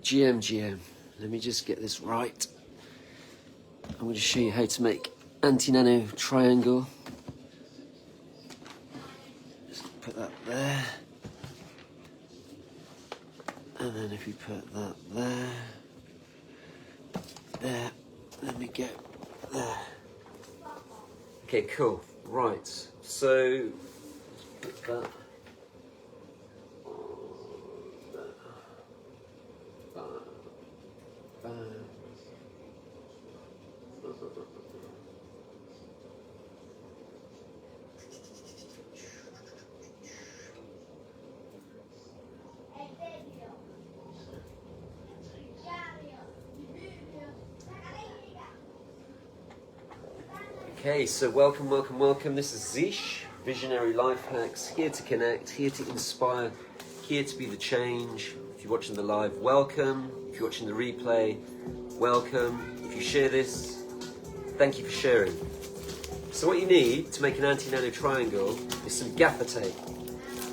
GM. Let me just get this right. I'm going to show you how to make anti-nano triangle. Just put that there. And then if we put that there, let me get there. Okay, cool. Right, so put that. Okay, so welcome. This is Zish, Visionary Life Hacks, here to connect, here to inspire, here to be the change. If you're watching the live, welcome. If you're watching the replay, welcome. If you share this, thank you for sharing. So what you need to make an anti-nano triangle is some Gaffa tape.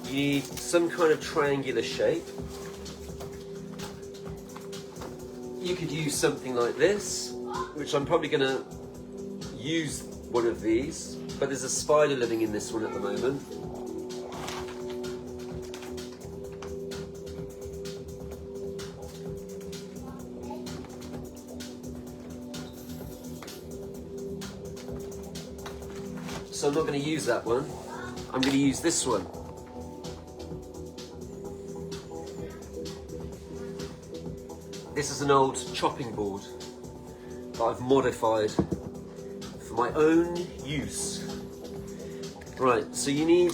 You need some kind of triangular shape. You could use something like this, which I'm probably going to use one of these, but there's a spider living in this one at the moment. So I'm not going to use that one. I'm going to use this one. This is an old chopping board that I've modified for my own use. Right, so you need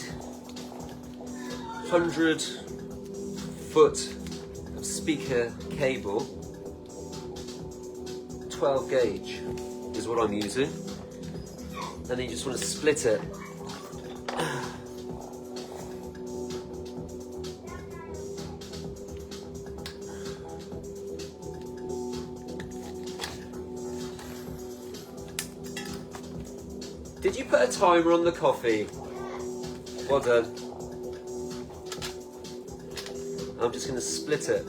100-foot of speaker cable. 12 gauge is what I'm using. And then you just want to split it. Did you put a timer on the coffee? Well done. I'm just going to split it.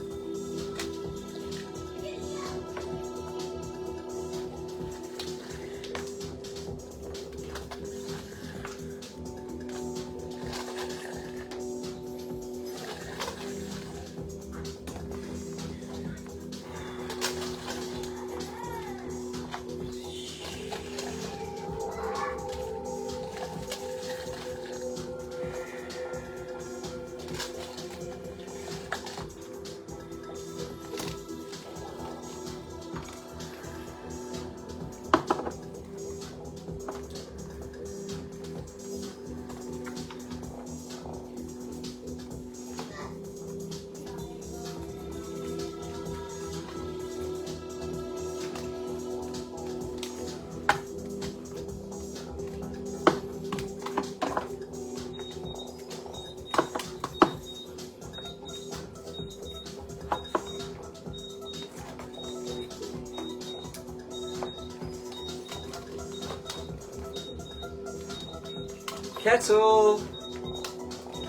Kettle,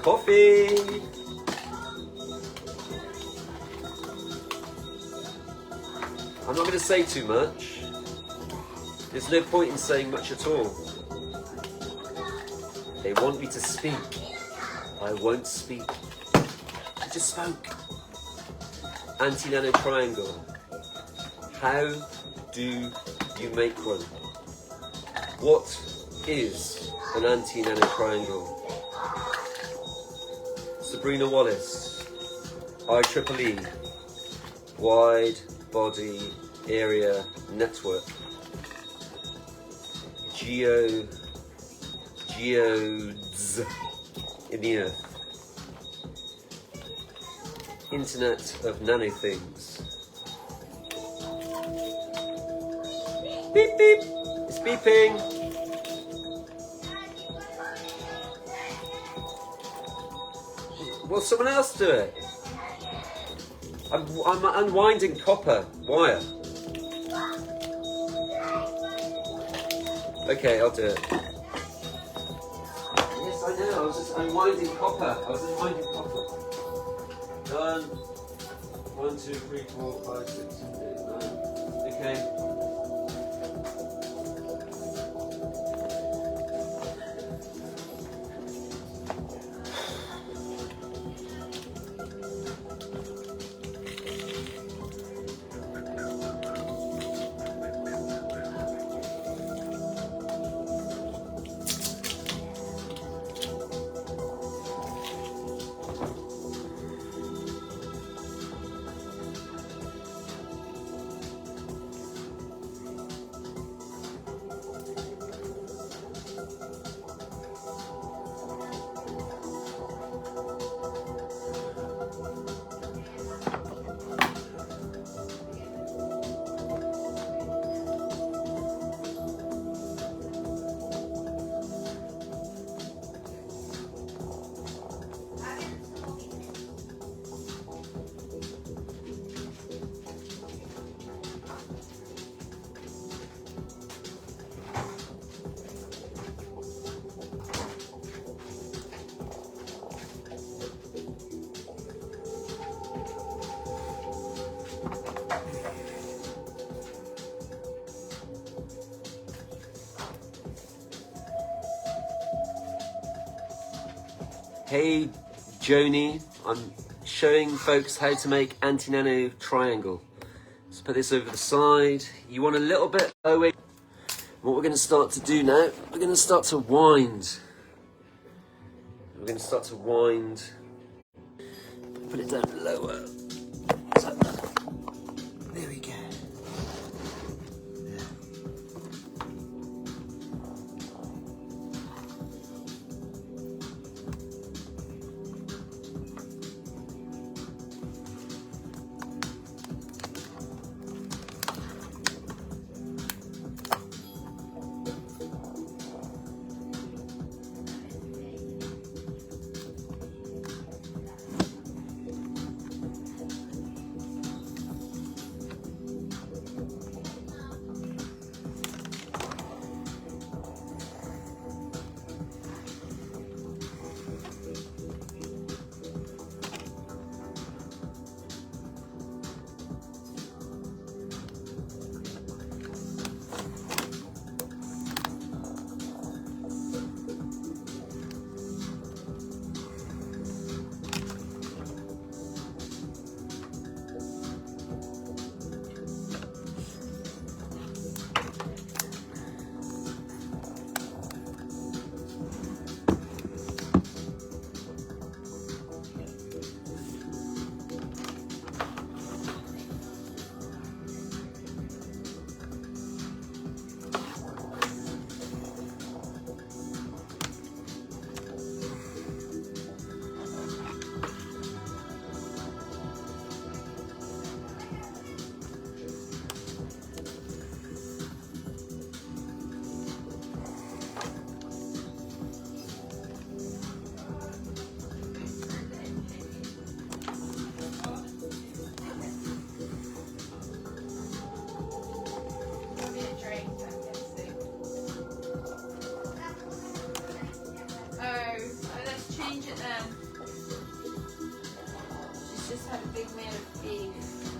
coffee. I'm not going to say too much. There's no point in saying much at all. They want me to speak. I won't speak. I just spoke. Anti-nano triangle. How do you make one? What is an anti-nano triangle? Sabrina Wallace, IEEE, Wide Body Area Network, geodes in the earth, Internet of Nano Things. Beep beep, it's beeping. Will someone else do it? I'm unwinding copper wire. Okay, I'll do it. Yes, I know. I was just unwinding copper. Done. 1, 2, 3, 4, 5, 6, 7, 8, 9. Okay. Hey Joni, I'm showing folks how to make anti-nano triangle. Let's put this over the side. You want a little bit lower. What we're going to start to do now, we're going to start to wind. We're going to start to wind. Put it down lower. So, there we go.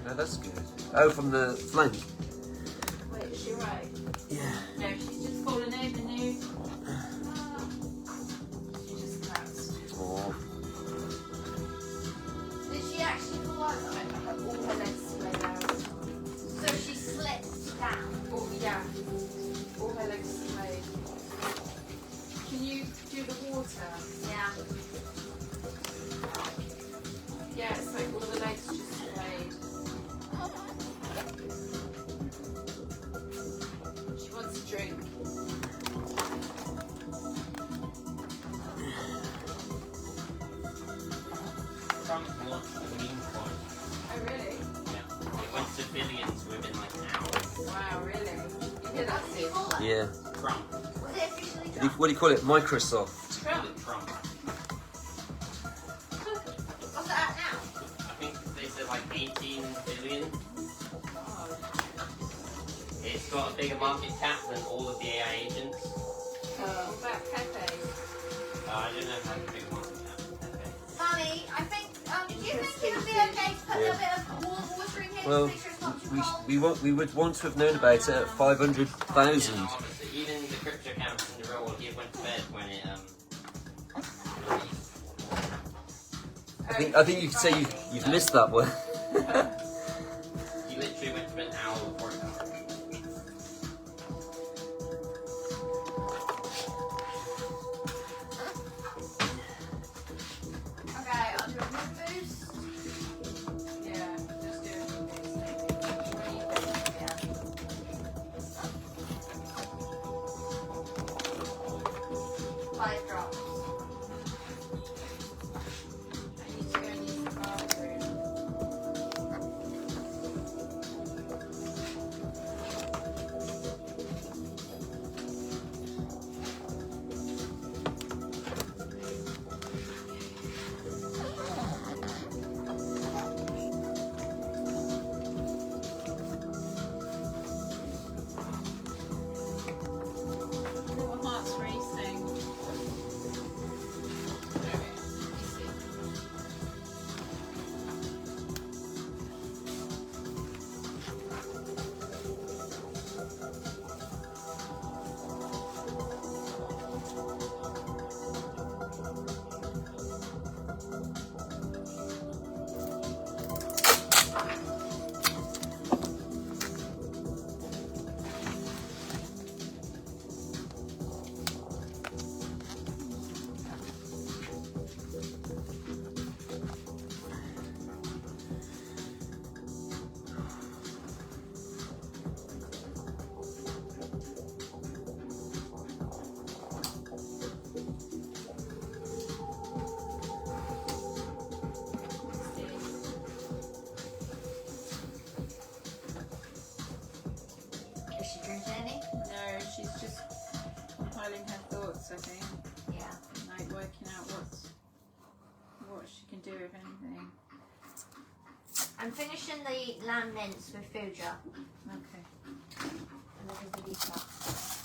Oh, that's good. Oh, from the flank? Wait, is she right? Yeah. No, she's just fallen over new. She just collapsed. Oh. Did she actually fall over? All her legs laid out. So she slipped down? Oh, yeah. All her legs laid. Can you do the water? Yeah. Yeah, it's like all the legs just laid. She wants a drink. Trump launched a meme coin. Oh, really? Yeah. It went to billions within like an hour. Wow, really? You hear that, Steve? Yeah. Trump. Was it officially Trump? What do you call it? Microsoft. Trump? Trump. What's that at now? I think they said like 18 billion. Oh. It's got a bigger market cap than all of the AI agents. What about Pepe? I don't know how big market cap. Okay. Mummy, I think, do you think it would be okay to put a little bit of water Well, Make sure it's not too cold. we would want to have known about it at 500,000. Yeah, obviously, even the crypto campus in the real world, he went to bed when it I think you could say you've missed that one. he literally went to bed an hour before it died. Okay, I'll do a mood boost. Yeah, just do a mood boost. What do you think? Yeah. 5 drops. I need to go and use the bathroom. Little heart's racing. Okay, you see. Is she drinking any? No, she's just compiling her thoughts, I think. Yeah. Like working out what she can do, if anything. I'm finishing the lamb mince with Fuja. Okay. And this is the beef box.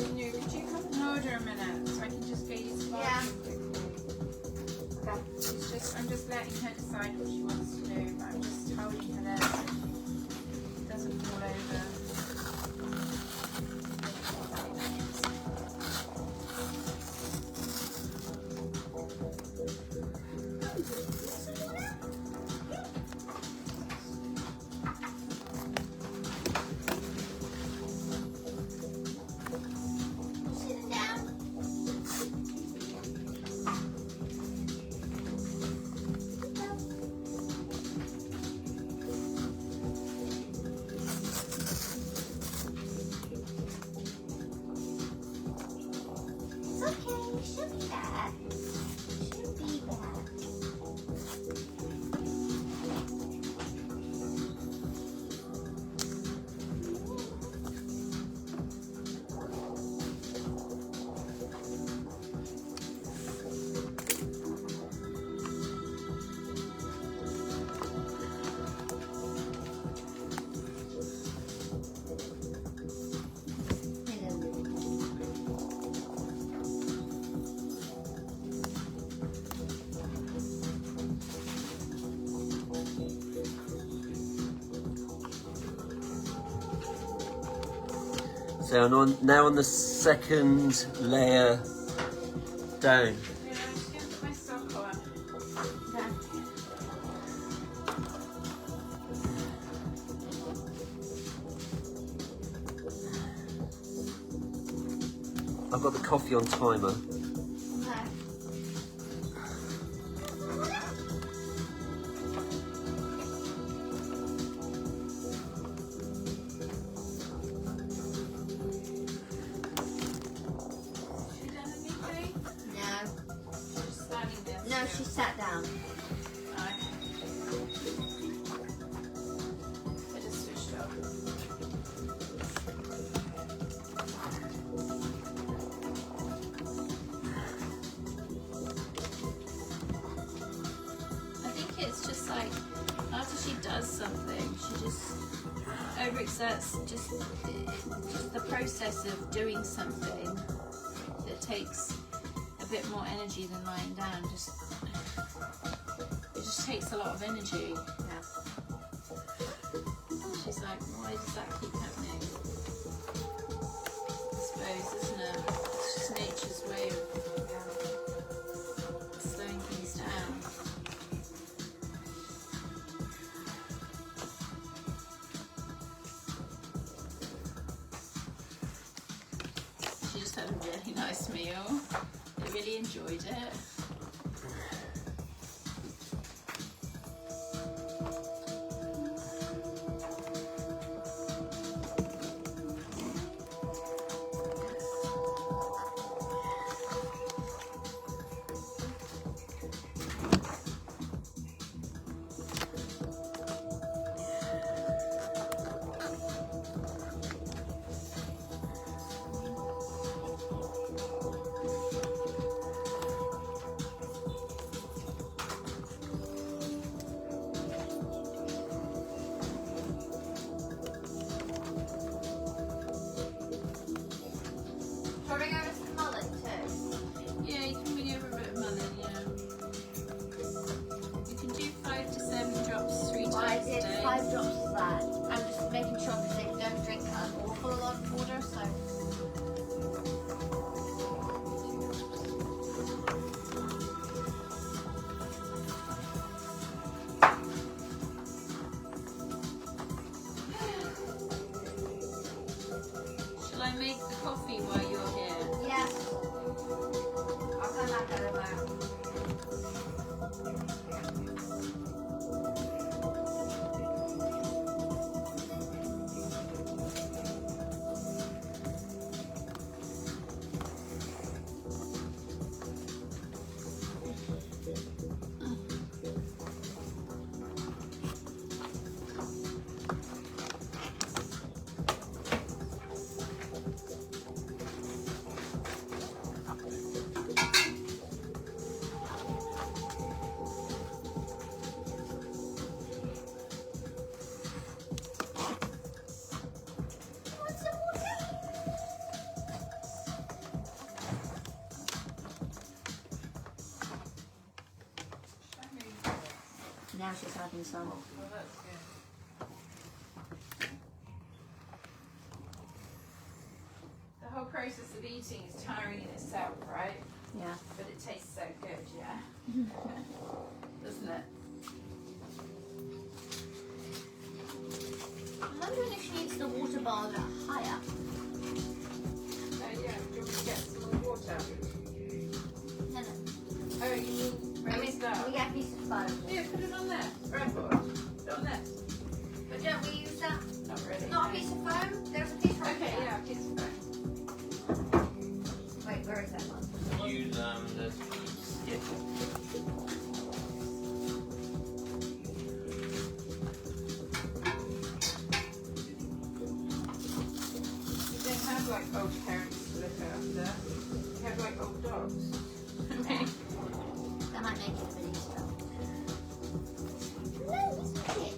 Could you come and hold her a minute so I can just get you some Yeah. Okay. I'm just letting her decide what she wants to do, but I'm just holding her there so she doesn't fall over. Sitting down. It's okay. She'll be back. She'll be back. So I'm now on the second layer down. Yeah, I'm just going to put my sock on. I've got the coffee on timer. Okay. Have you done anything? No. Just standing there. No, she sat down. I just switched off. I think it's just like after she does something, she just overexerts just the process of doing something that takes a bit more energy than lying down. It just takes a lot of energy. Yeah. She's like, why does that keep happening? I suppose, isn't it? It's just nature's way of slowing things down. She just had a really nice meal. They really enjoyed it. Shall we go with some mullet too? Yeah, you can bring over a bit of mullet, yeah. You can do 5 to 7 drops 3 Well, I times a did day. 5 drops of that. I'm just making sure because they don't drink an awful lot of water, so. Shall I make the coffee while you're here? Yes. I'll come back over. Want some water? Now she's having some. Well, that's good. The whole process of eating is tiring in itself, right? Yeah. But it tastes so good, yeah? Doesn't it? I'm wondering if she needs the water bar a bit higher. Oh, yeah. Do you want me to get some more water? No, no. Oh, you mean raised up? We get a piece of foam. Yeah, put it on there. Breadboard. Put it on there. But don't we use that? Not really. Not a piece of foam? There's a piece right Okay, here. yeah, piece of bread. Wait, where is that one? Use the skip. You don't have like old parents to look after. You have like old dogs. That might make it a bit easier. No, isn't it?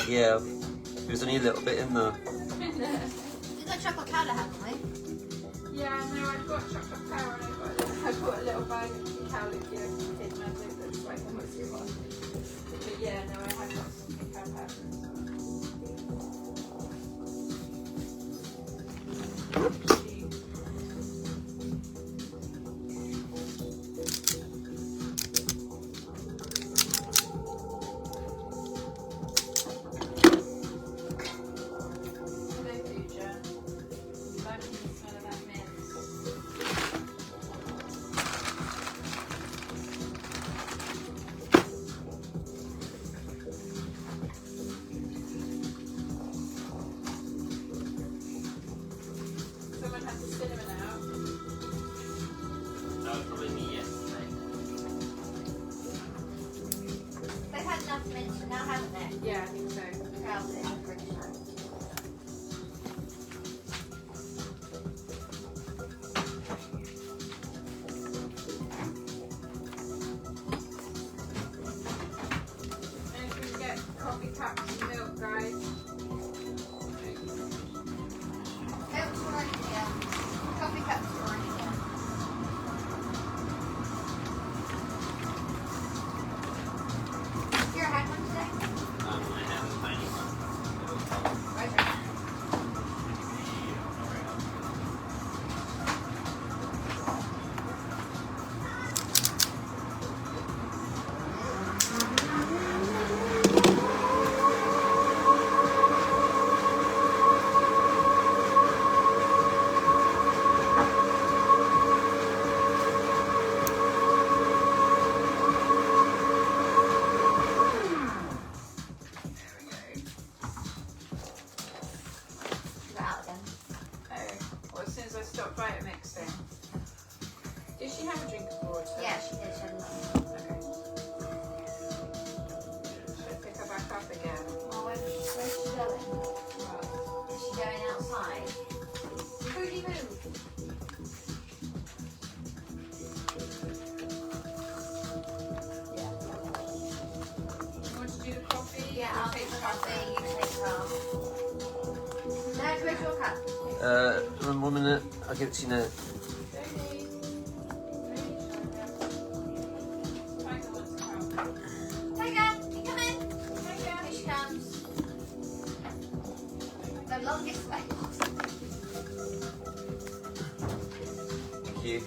Yeah, there's only a little bit in there. We've got chocolate powder, haven't we? Yeah, no, I've got chocolate powder and I've got a little bag of cacao liqueur in my book that's like almost your one. But yeah, no, I have got some cacao powder as well. minutes now, hasn't it? Yeah, I think so. Okay, I'll put it in the fridge now. And if we get coffee cups and milk, guys. Milk's already here. Coffee cups are already here. Here, I had one today. I have a tiny one. Right there. Out again. Oh, well, as soon as I stop Vitamixing. Did she have a drink of water? Yeah, she did. She had one. Okay. Should I pick her back up again? Well, where's she going? Well, Is she going outside? Fruity move. you want to do the coffee? Yeah, Or I'll take the coffee. You take half. Dad, where's your cup? 1 minute. I'll give it to you now. Tiger, you come in. Here she comes. The longest way. Thank you.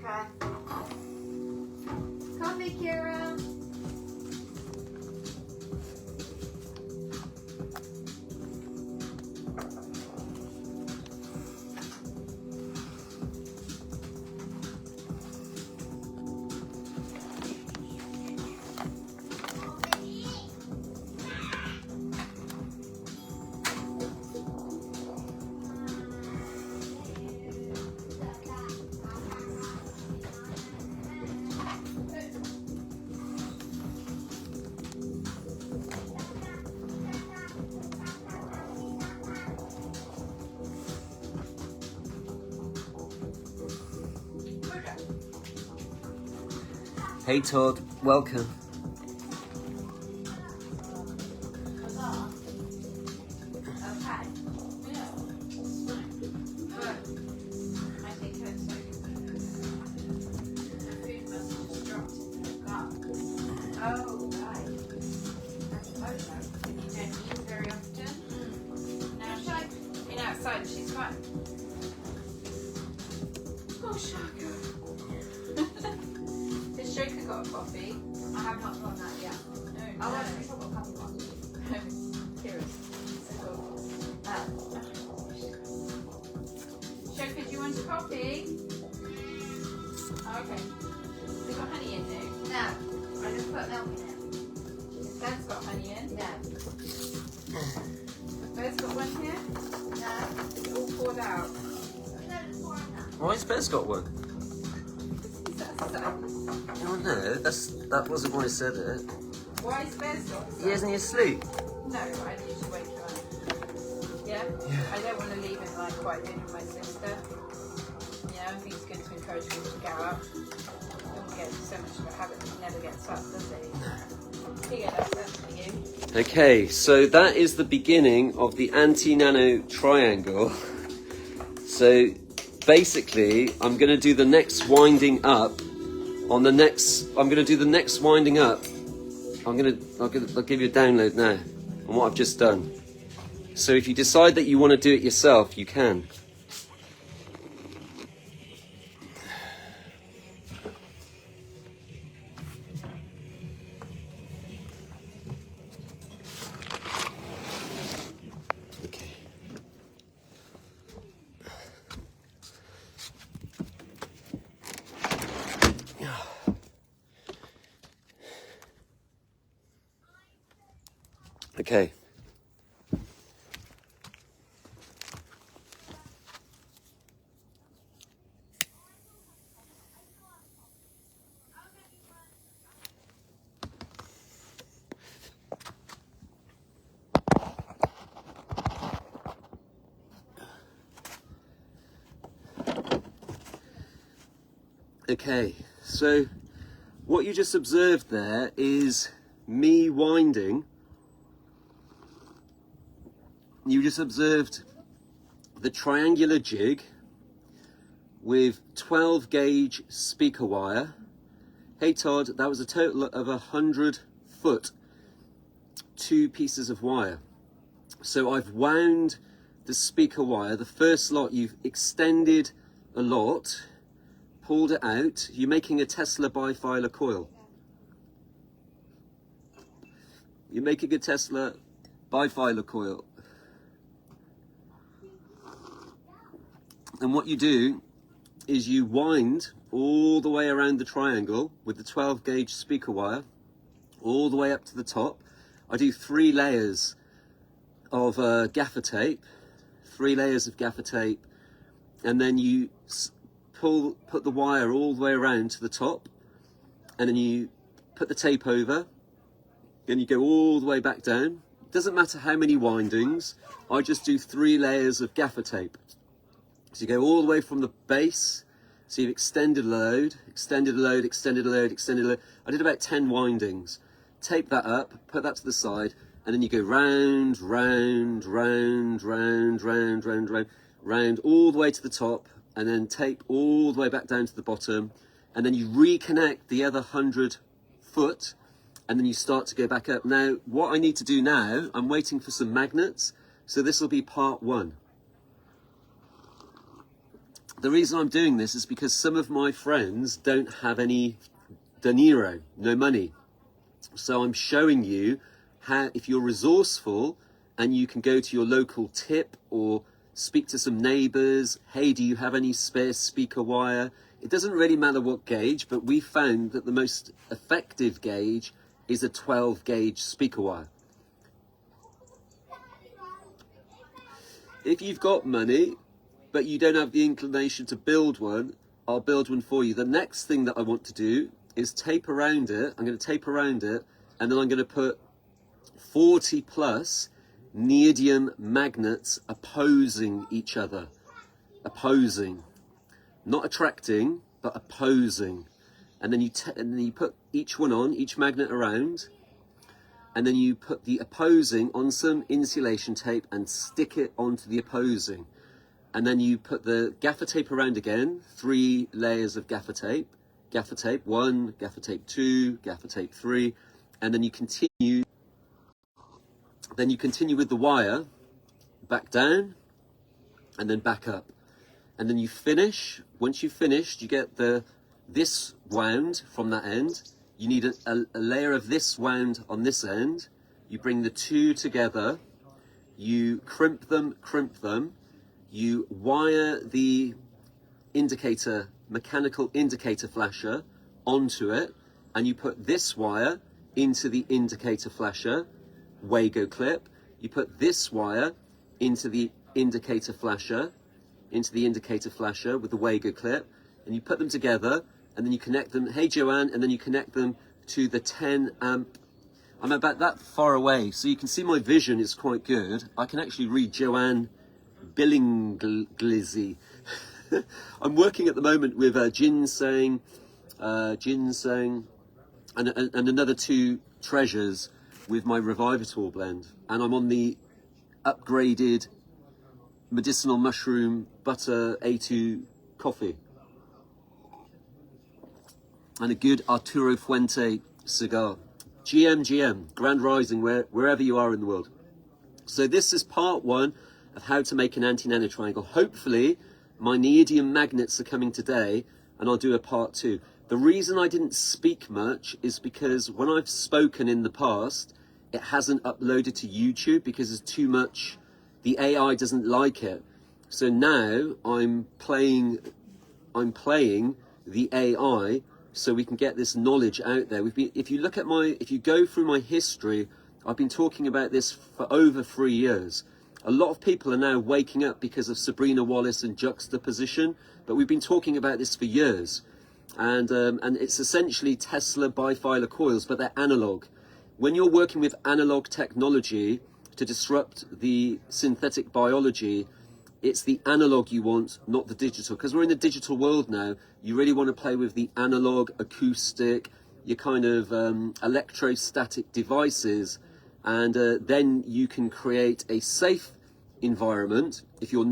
Okay. Coffee, Kira. Hey Todd, welcome. Okay. yeah. But I think her food must have just dropped in her gut. Oh, right. I suppose so. If you don't eat very often. Now she's been outside and she's fine. Oh, Shaka. Has Shaka got a coffee? I have not done that yet. No. I want to talk about coffee one. Shaka, do you want a coffee? Okay. It's got honey in it. No, I just put milk in it. Dan's got honey in. No. Bear's got one here. No. It's all poured out. No, just pour it out. Why has Bez got one? That's so. Oh no, that wasn't why I said it. Why is Bear's got some? He isn't he asleep? No, I usually wake him up. Yeah? I don't want to leave him like quite in with my sister. You know, I think it's good to encourage him to get up. Don't get so much of a habit that he never gets up, does he? Here, that's for you. Okay, so that is the beginning of the anti-nano triangle. So basically, I'm going to do the next winding up. I'm going to do the next winding up. I'll give you a download now on what I've just done. So if you decide that you want to do it yourself, you can. Okay. Okay. Okay, so what you just observed there is me winding. You just observed the triangular jig with 12 gauge speaker wire. Hey Todd, that was a total of 100 foot, 2 pieces of wire. So I've wound the speaker wire. The first lot you've extended a lot, pulled it out. You're making a Tesla bifilar coil. You're making a Tesla bifilar coil. And what you do is you wind all the way around the triangle with the 12 gauge speaker wire, all the way up to the top. I do 3 layers of gaffer tape, 3 layers of gaffer tape, and then you put the wire all the way around to the top, and then you put the tape over, and you go all the way back down. It doesn't matter how many windings, I just do 3 layers of gaffer tape. So you go all the way from the base, so you've extended a load, extended a load, extended a load, extended a load. I did about 10 windings. Tape that up, put that to the side, and then you go round, round, round, round, round, round, round, round, all the way to the top, and then tape all the way back down to the bottom, and then you reconnect the other 100 foot, and then you start to go back up. Now, what I need to do now, I'm waiting for some magnets, so this will be part 1. The reason I'm doing this is because some of my friends don't have any dinero, no money. So I'm showing you how, if you're resourceful and you can go to your local tip or speak to some neighbors, hey, do you have any spare speaker wire? It doesn't really matter what gauge, but we found that the most effective gauge is a 12 gauge speaker wire. If you've got money, but you don't have the inclination to build one, I'll build one for you. The next thing that I want to do is tape around it. I'm going to tape around it, and then I'm going to put 40 plus neodymium magnets opposing each other. Opposing. Not attracting, but opposing. And then you put each one on, each magnet around, and then you put the opposing on some insulation tape and stick it onto the opposing. And then you put the gaffer tape around again, 3 layers of gaffer tape 1, gaffer tape 2, gaffer tape 3, and then you continue with the wire back down and then back up. And then you finish. Once you've finished, you get this wound from that end. You need a layer of this wound on this end. You bring the 2 together, you crimp them, you wire the indicator, mechanical indicator flasher onto it, and you put this wire into the indicator flasher, Wago clip. You put this wire into the indicator flasher, with the Wago clip, and you put them together, and then you connect them, hey Joanne, and then you connect them to the 10 amp. I'm about that far away, so you can see my vision is quite good. I can actually read Joanne Billingsley. I'm working at the moment with ginseng, and another 2 treasures with my Revivator blend, and I'm on the upgraded medicinal mushroom butter A2 coffee, and a good Arturo Fuente cigar. GM, Grand Rising, wherever you are in the world. So this is part 1 of how to make an anti-nano triangle. Hopefully my neodymium magnets are coming today, and I'll do a part 2. The reason I didn't speak much is because when I've spoken in the past, it hasn't uploaded to YouTube because there's too much, the AI doesn't like it. So now I'm playing the AI so we can get this knowledge out there. If you go through my history, I've been talking about this for over 3 years. A lot of people are now waking up because of Sabrina Wallace and juxtaposition, but we've been talking about this for years. And it's essentially Tesla bifilar coils, but they're analog. When you're working with analog technology to disrupt the synthetic biology, it's the analog you want, not the digital. Because we're in the digital world now, you really want to play with the analog, acoustic, your kind of electrostatic devices, and then you can create a safe environment. If you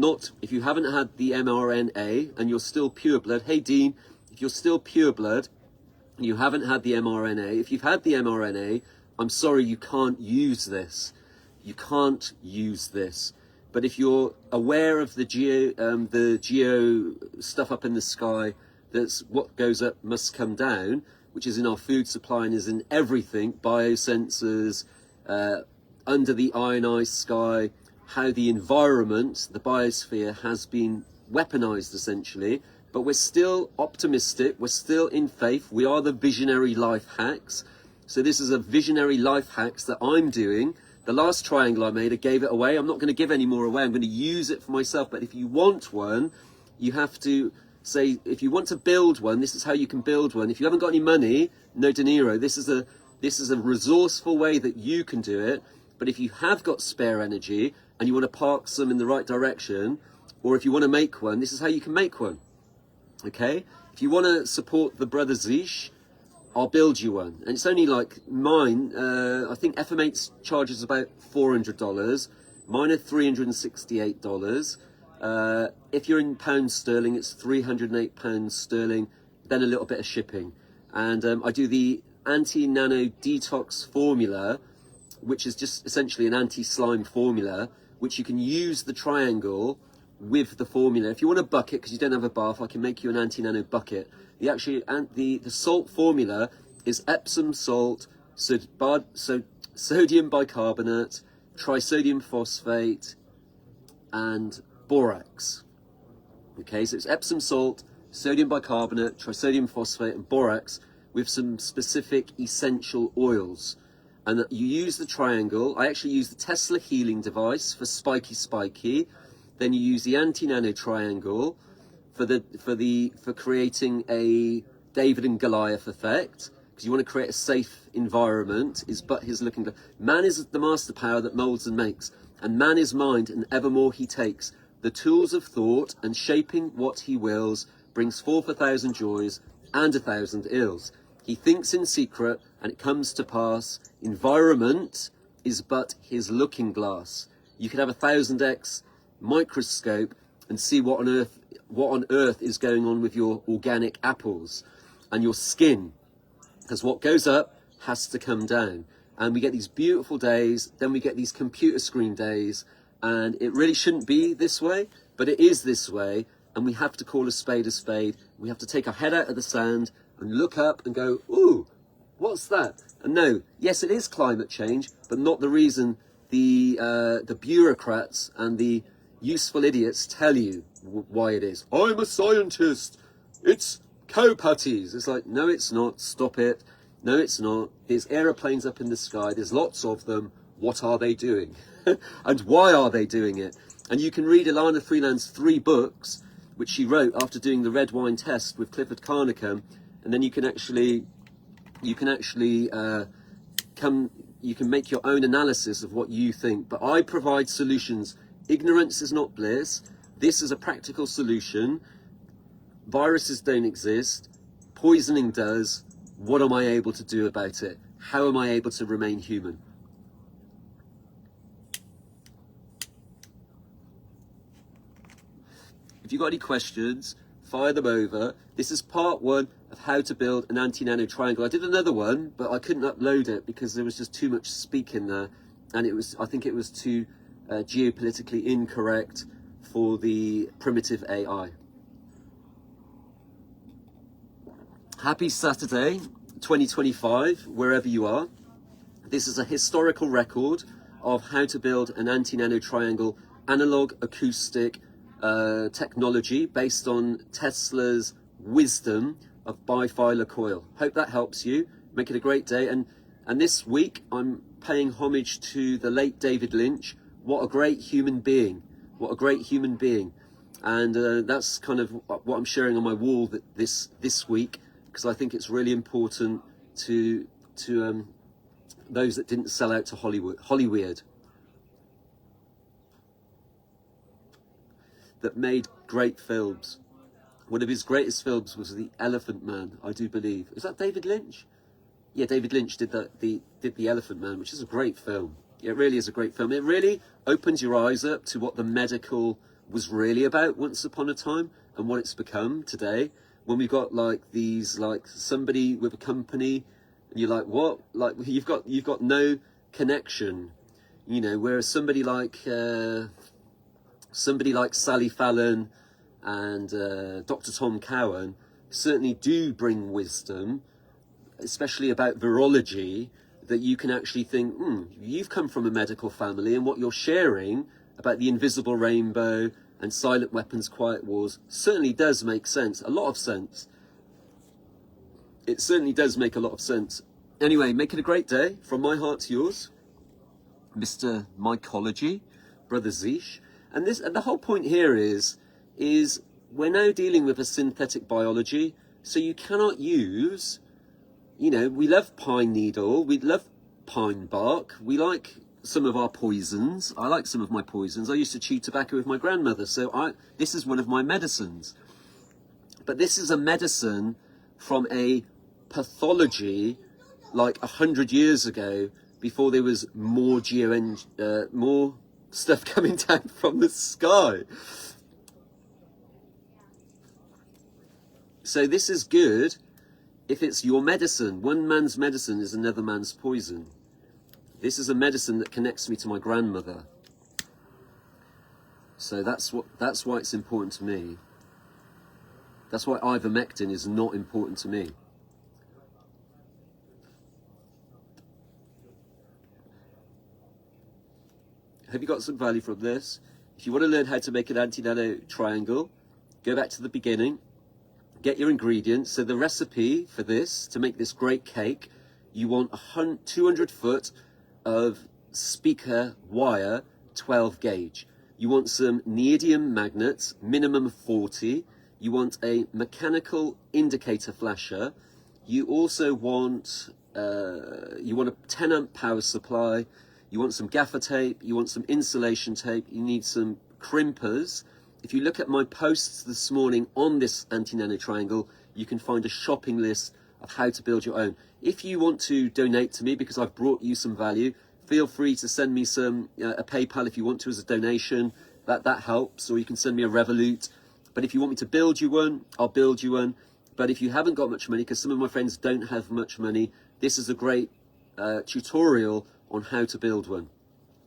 haven't had the mRNA and you're still pure blood, hey Dean, if you're still pure blood and you haven't had the mRNA, if you've had the mRNA, I'm sorry, you can't use this. You can't use this. But if you're aware of the geo stuff up in the sky, that's what goes up must come down, which is in our food supply and is in everything, biosensors, under the ionized sky, how the environment, the biosphere, has been weaponized essentially. But we're still optimistic, we're still in faith, we are the visionary life hacks. So this is a visionary life hacks that I'm doing. The last triangle I made, I gave it away. I'm not going to give any more away. I'm going to use it for myself. But if you want one, you have to say, if you want to build one, this is how you can build one. If you haven't got any money, no De Niro. This is a resourceful way that you can do it. But if you have got spare energy and you want to park some in the right direction, or if you want to make one, this is how you can make one. Okay? If you want to support the brother Zish, I'll build you one. And it's only like mine, I think FMH charges about $400. Mine are $368. If you're in pounds sterling, it's £308 sterling, then a little bit of shipping. And I do the anti-nano detox formula, which is just essentially an anti-slime formula, which you can use the triangle with the formula. If you want a bucket, because you don't have a bath, I can make you an anti-nano bucket. The salt formula is Epsom salt, sodium bicarbonate, trisodium phosphate, and borax. Okay, so it's Epsom salt, sodium bicarbonate, trisodium phosphate, and borax with some specific essential oils. And you use the triangle. I actually use the Tesla healing device for spiky. Then you use the anti-nano triangle for creating a David and Goliath effect, because you want to create a safe environment. Man is the master power that molds and makes, and man is mind, and evermore he takes. The tools of thought and shaping what he wills brings forth 1,000 joys and 1,000 ills. He thinks in secret, and it comes to pass. Environment is but his looking glass. You could have a 1000x microscope and see what on earth is going on with your organic apples and your skin, because what goes up has to come down. And we get these beautiful days, then we get these computer screen days, and it really shouldn't be this way, but it is this way, and we have to call a spade a spade. We have to take our head out of the sand and look up and go, ooh, what's that? And no, yes, it is climate change, but not the reason the bureaucrats and the useful idiots tell you why it is. I'm a scientist. It's cow patties. It's like, no, it's not. Stop it. No, it's not. There's aeroplanes up in the sky. There's lots of them. What are they doing? And why are they doing it? And you can read Ilana Freeland's 3 books, which she wrote after doing the red wine test with Clifford Carnicom, and then you can make your own analysis of what you think. But I provide solutions. Ignorance is not bliss. This is a practical solution. Viruses don't exist. Poisoning does. What am I able to do about it? How am I able to remain human? If you've got any questions, fire them over. This is part 1 of how to build an anti-nano triangle. I did another one, but I couldn't upload it because there was just too much speak in there. And I think it was too geopolitically incorrect for the primitive AI. Happy Saturday, 2025, wherever you are. This is a historical record of how to build an anti-nano triangle, analog acoustic technology based on Tesla's wisdom of bifilar coil. Hope that helps you. Make it a great day. And this week I'm paying homage to the late David Lynch. What a great human being. What a great human being. And that's kind of what I'm sharing on my wall this week, because I think it's really important to those that didn't sell out to Hollywood, that made great films. One of his greatest films was The Elephant Man, I do believe. Is that David Lynch? Yeah, David Lynch did The Elephant Man, which is a great film. It really is a great film. It really opens your eyes up to what the medical was really about once upon a time and what it's become today. When we've got somebody with a company, and you're like, what? Like you've got no connection, whereas somebody like Sally Fallon and Dr. Tom Cowan certainly do bring wisdom, especially about virology, that you can actually think, you've come from a medical family, and what you're sharing about the invisible rainbow and silent weapons, quiet wars certainly does make sense, a lot of sense. It certainly does make a lot of sense. Anyway, make it a great day from my heart to yours, Mr. Mycology, Brother Zish. And the whole point here is we're now dealing with a synthetic biology, so you cannot use, we love pine needle, we love pine bark, we like some of our poisons. I like some of my poisons. I used to chew tobacco with my grandmother, so this is one of my medicines. But this is a medicine from a pathology like 100 years ago, before there was more stuff coming down from the sky. So this is good if it's your medicine. One man's medicine is another man's poison. This is a medicine that connects me to my grandmother. So that's why it's important to me. That's why ivermectin is not important to me. Have you got some value from this? If you want to learn how to make an anti-nano triangle, go back to the beginning, get your ingredients. So the recipe for this, to make this great cake, you want 200 foot of speaker wire, 12 gauge. You want some neodymium magnets, minimum 40. You want a mechanical indicator flasher. You also want a 10 amp power supply. You want some gaffer tape, you want some insulation tape, you need some crimpers. If you look at my posts this morning on this anti-nano triangle, you can find a shopping list of how to build your own. If you want to donate to me because I've brought you some value, feel free to send me a PayPal if you want to as a donation. That helps, or you can send me a Revolut. But if you want me to build you one, I'll build you one. But if you haven't got much money, because some of my friends don't have much money, this is a great tutorial on how to build one.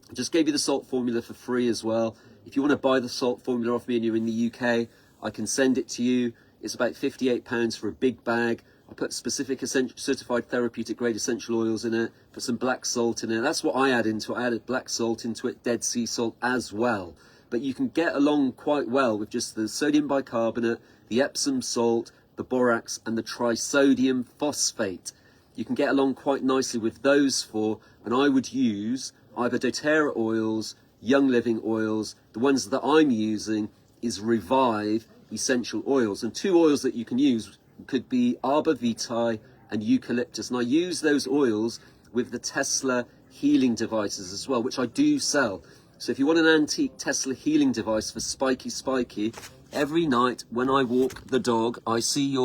I just gave you the salt formula for free as well. If you want to buy the salt formula off me and you're in the UK, I can send it to you. It's about £58 for a big bag. I put specific certified therapeutic grade essential oils in it, put some black salt in it. That's what I add into it. I added black salt into it, Dead Sea salt as well. But you can get along quite well with just the sodium bicarbonate, the Epsom salt, the borax and the trisodium phosphate. You can get along quite nicely with those four, and I would use either doTERRA oils, Young Living oils. The ones that I'm using is Revive essential oils, and two oils that you can use could be Arbor Vitae and eucalyptus, and I use those oils with the Tesla healing devices as well, which I do sell. So if you want an antique Tesla healing device for spiky, every night when I walk the dog, I see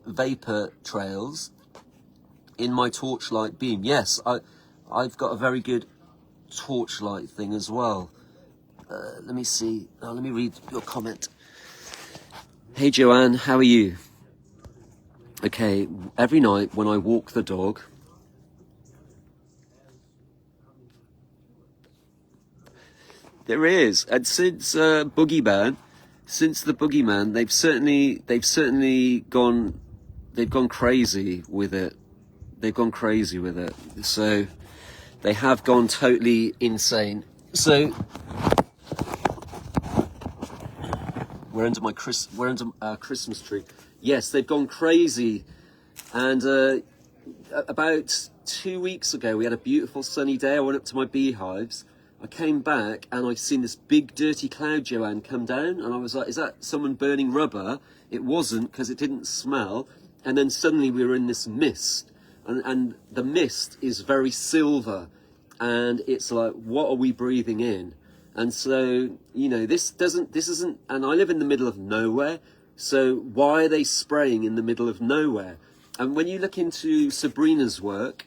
vapor trails in my torchlight beam. Yes, I've got a very good torchlight thing as well. Let me see. Let me read your comment. Hey Joanne, how are you? Okay, every night when I walk the dog, there is, and since the Boogeyman, they've gone crazy with it. They've gone crazy with it. So they have gone totally insane. So we're under our Christmas tree. Yes, they've gone crazy. And about 2 weeks ago, we had a beautiful sunny day. I went up to my beehives. I came back and I've seen this big dirty cloud, Joanne, come down. And I was like, is that someone burning rubber? It wasn't, because it didn't smell. And then suddenly we were in this mist. And the mist is very silver. And it's like, what are we breathing in? And so, you know, this isn't, and I live in the middle of nowhere. So why are they spraying in the middle of nowhere? And when you look into Sabrina's work,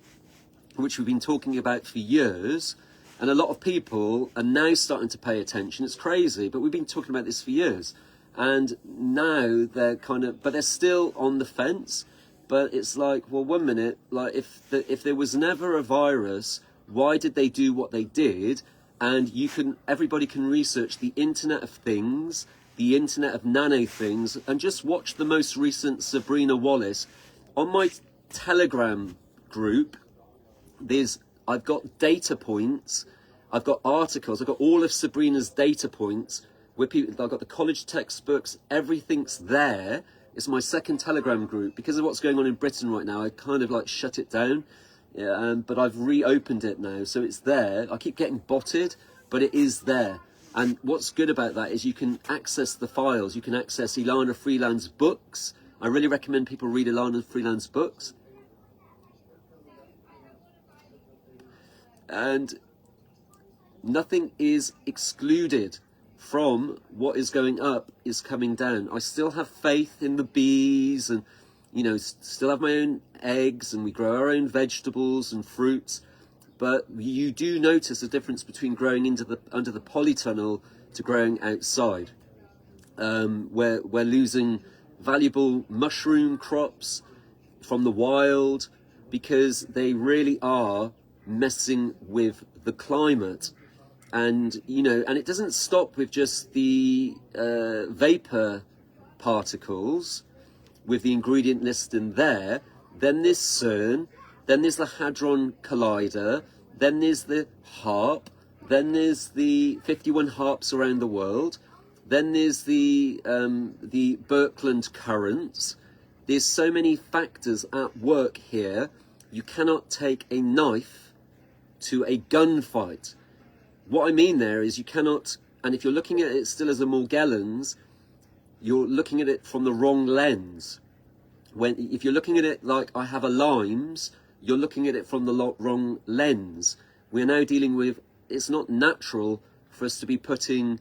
which we've been talking about for years, and a lot of people are now starting to pay attention. It's crazy, but we've been talking about this for years. And now they're but they're still on the fence. But it's like, well, 1 minute, like if there was never a virus, why did they do what they did? And everybody can research the Internet of Things, the Internet of Nano Things, and just watch the most recent Sabrina Wallace. On my Telegram group, I've got data points, I've got articles, I've got all of Sabrina's data points, where I've got the college textbooks, everything's there. It's my second Telegram group. Because of what's going on in Britain right now, I kind of like shut it down. Yeah, but I've reopened it now, so it's there. I keep getting botted, but it is there. And what's good about that is you can access the files. You can access Ilana Freeland's books. I really recommend people read Ilana Freeland's books. And nothing is excluded from what is going up is coming down. I still have faith in the bees, and you know, still have my own eggs, and we grow our own vegetables and fruits. But you do notice a difference between growing under the polytunnel to growing outside. We're losing valuable mushroom crops from the wild because they really are messing with the climate. And, you know, and it doesn't stop with just the vapor particles with the ingredient list in there. Then there's CERN, then there's the Hadron Collider, then there's the HARP, then there's the 51 HARPs around the world, then there's the Birkeland currents. There's so many factors at work here. You cannot take a knife to a gunfight. What I mean there is you cannot, and if you're looking at it still as a Morgellons, you're looking at it from the wrong lens. If you're looking at it like I have a limes, you're looking at it from the wrong lens. We're now dealing with, it's not natural for us to be putting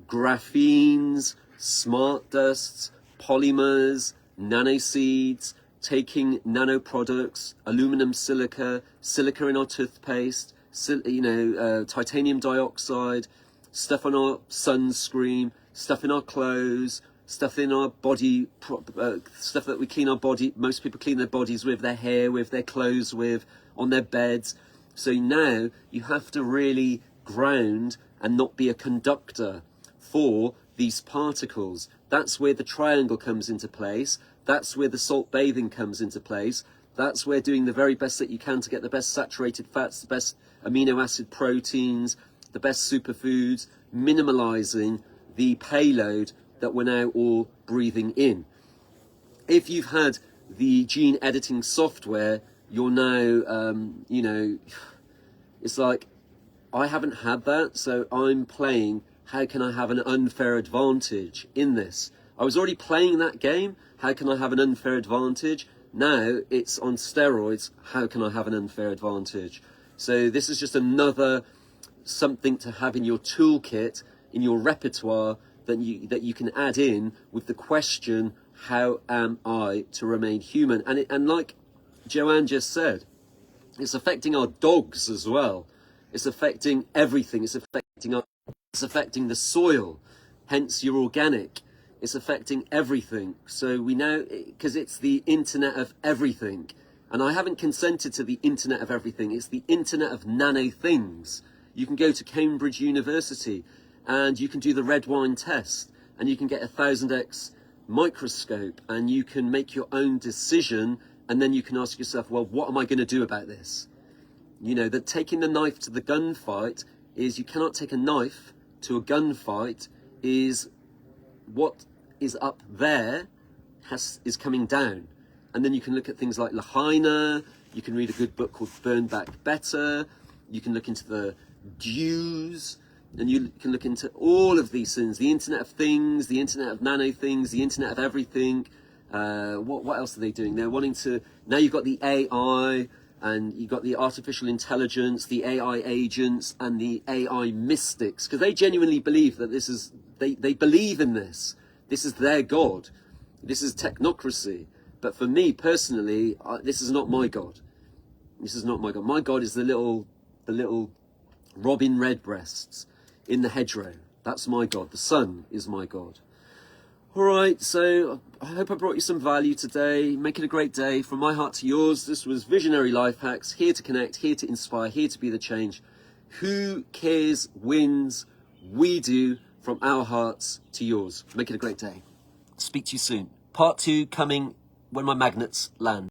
graphenes, smart dusts, polymers, nanoseeds, taking nano products, aluminum silica in our toothpaste, titanium dioxide, stuff on our sunscreen, stuff in our clothes, stuff in our body, stuff that we clean our body. Most people clean their bodies with, their hair with, their clothes with, on their beds. So now you have to really ground and not be a conductor for these particles. That's where the triangle comes into place. That's where the salt bathing comes into place. That's where doing the very best that you can to get the best saturated fats, the best amino acid proteins, the best superfoods, minimalizing the payload that we're now all breathing in. if you've had the gene editing software, you're now, you know, it's like, I haven't had that, so I'm playing, how can I have an unfair advantage in this? I was already playing that game, how can I have an unfair advantage? Now it's on steroids, how can I have an unfair advantage? So this is just another something to have in your toolkit, in your repertoire, that you can add in with the question, how am I to remain human? And like Joanne just said, it's affecting our dogs as well. It's affecting everything. It's affecting the soil, hence your organic. It's affecting everything. So we now, because it's the internet of everything, and I haven't consented to the internet of everything. It's the internet of nano things. You can go to Cambridge University and you can do the red wine test, and you can get a 1000x microscope, and you can make your own decision, and then you can ask yourself, well, what am I going to do about this? You know, that taking the knife to the gunfight is, you cannot take a knife to a gunfight, is what is up there is coming down. And then you can look at things like Lahaina, you can read a good book called Burn Back Better, you can look into the Jews, and you can look into all of these things, the internet of things, the internet of nano things, the internet of everything. What else are they doing? They're wanting to, now you've got the AI, and you've got the artificial intelligence, the AI agents, and the AI mystics, because they genuinely believe that this is, they believe in this. This is their God. This is technocracy. But for me personally, this is not my God. This is not my God. My God is the little robin redbreasts in the hedgerow. That's my God. The sun is my God. All right, so I hope I brought you some value today. Make it a great day. From my heart to yours, this was Visionary Life Hacks, here to connect, here to inspire, here to be the change. Who cares wins? We do, from our hearts to yours. Make it a great day. Speak to you soon. Part 2 coming when my magnets land.